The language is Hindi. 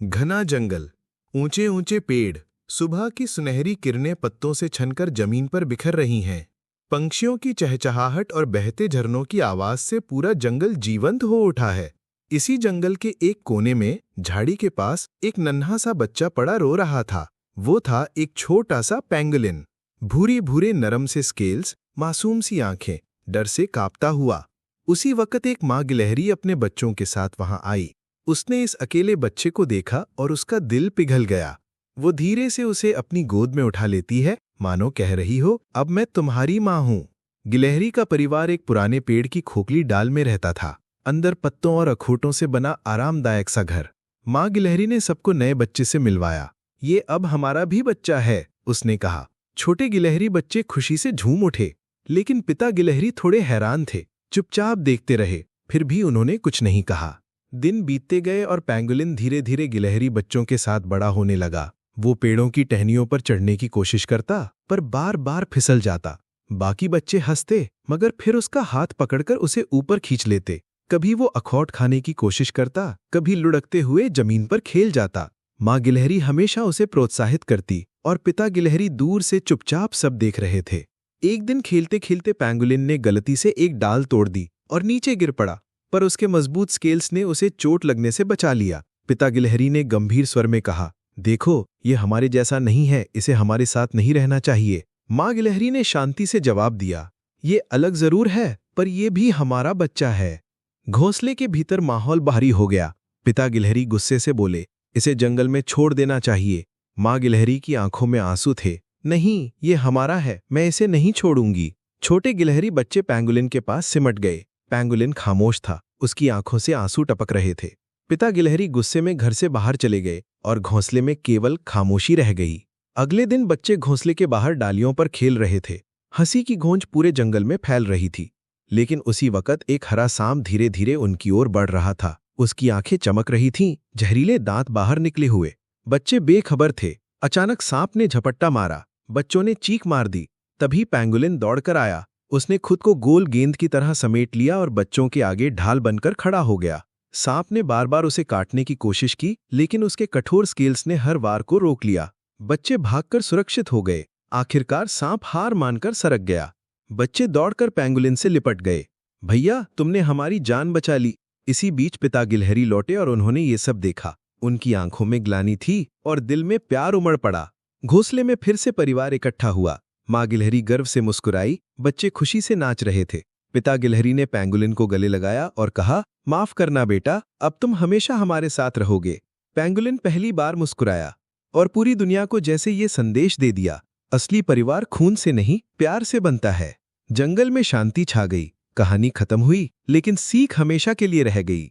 घना जंगल, ऊंचे ऊंचे पेड़, सुबह की सुनहरी किरणें पत्तों से छनकर जमीन पर बिखर रही हैं। पंछियों की चहचहाहट और बहते झरनों की आवाज से पूरा जंगल जीवंत हो उठा है। इसी जंगल के एक कोने में झाड़ी के पास एक नन्हा सा बच्चा पड़ा रो रहा था। वो था एक छोटा सा पेंगुलिन। भूरी भूरे नरम से स्केल्स, मासूम सी आंखें, डर से कांपता हुआ। उसी वक्त एक माँ गिलहरी अपने बच्चों के साथ वहां आई। उसने इस अकेले बच्चे को देखा और उसका दिल पिघल गया। वो धीरे से उसे अपनी गोद में उठा लेती है, मानो कह रही हो, अब मैं तुम्हारी माँ हूँ। गिलहरी का परिवार एक पुराने पेड़ की खोखली डाल में रहता था। अंदर पत्तों और अखरोटों से बना आरामदायक सा घर। माँ गिलहरी ने सबको नए बच्चे से मिलवाया। ये अब हमारा भी बच्चा है, उसने कहा। छोटे गिलहरी बच्चे खुशी से झूम उठे, लेकिन पिता गिलहरी थोड़े हैरान थे। चुपचाप देखते रहे, फिर भी उन्होंने कुछ नहीं कहा। दिन बीतते गए और पेंगुलिन धीरे धीरे गिलहरी बच्चों के साथ बड़ा होने लगा। वो पेड़ों की टहनियों पर चढ़ने की कोशिश करता, पर बार बार फिसल जाता। बाकी बच्चे हंसते, मगर फिर उसका हाथ पकड़कर उसे ऊपर खींच लेते। कभी वो अखरोट खाने की कोशिश करता, कभी लुढ़कते हुए जमीन पर खेल जाता। माँ गिलहरी हमेशा उसे प्रोत्साहित करती और पिता गिलहरी दूर से चुपचाप सब देख रहे थे। एक दिन खेलते खेलते पेंगुलिन ने गलती से एक डाल तोड़ दी और नीचे गिर पड़ा, पर उसके मजबूत स्केल्स ने उसे चोट लगने से बचा लिया। पिता गिलहरी ने गंभीर स्वर में कहा, देखो, ये हमारे जैसा नहीं है, इसे हमारे साथ नहीं रहना चाहिए। माँ गिलहरी ने शांति से जवाब दिया, ये अलग जरूर है, पर ये भी हमारा बच्चा है। घोंसले के भीतर माहौल भारी हो गया। पिता गिलहरी गुस्से से बोले, इसे जंगल में छोड़ देना चाहिए। माँ गिलहरी की आंखों में आंसू थे। नहीं, ये हमारा है, मैं इसे नहीं छोड़ूंगी। छोटे गिलहरी बच्चे पेंगुलिन के पास सिमट गए। पेंगुलिन खामोश था, उसकी आंखों से आंसू टपक रहे थे। पिता गिलहरी गुस्से में घर से बाहर चले गए और घोंसले में केवल खामोशी रह गई। अगले दिन बच्चे घोंसले के बाहर डालियों पर खेल रहे थे। हंसी की गूंज पूरे जंगल में फैल रही थी। लेकिन उसी वक्त एक हरा सांप धीरे धीरे उनकी ओर बढ़ रहा था। उसकी आंखें चमक रही थीं, जहरीले दांत बाहर निकले हुए। बच्चे बेखबर थे। अचानक सांप ने झपट्टा मारा। बच्चों ने चीख मार दी। तभी पेंगुलिन दौड़कर आया। उसने खुद को गोल गेंद की तरह समेट लिया और बच्चों के आगे ढाल बनकर खड़ा हो गया। सांप ने बार बार उसे काटने की कोशिश की, लेकिन उसके कठोर स्केल्स ने हर वार को रोक लिया। बच्चे भागकर सुरक्षित हो गए। आखिरकार सांप हार मानकर सरक गया। बच्चे दौड़कर पेंगुलिन से लिपट गए। भैया, तुमने हमारी जान बचा ली। इसी बीच पिता गिलहरी लौटे और उन्होंने ये सब देखा। उनकी आंखों में ग्लानि थी और दिल में प्यार उमड़ पड़ा। घोंसले में फिर से परिवार इकट्ठा हुआ। माँ गिलहरी गर्व से मुस्कुराई, बच्चे खुशी से नाच रहे थे। पिता गिलहरी ने पेंगुलिन को गले लगाया और कहा, माफ करना बेटा, अब तुम हमेशा हमारे साथ रहोगे। पेंगुलिन पहली बार मुस्कुराया और पूरी दुनिया को जैसे ये संदेश दे दिया, असली परिवार खून से नहीं, प्यार से बनता है। जंगल में शांति छा गई। कहानी खत्म हुई, लेकिन सीख हमेशा के लिए रह गई।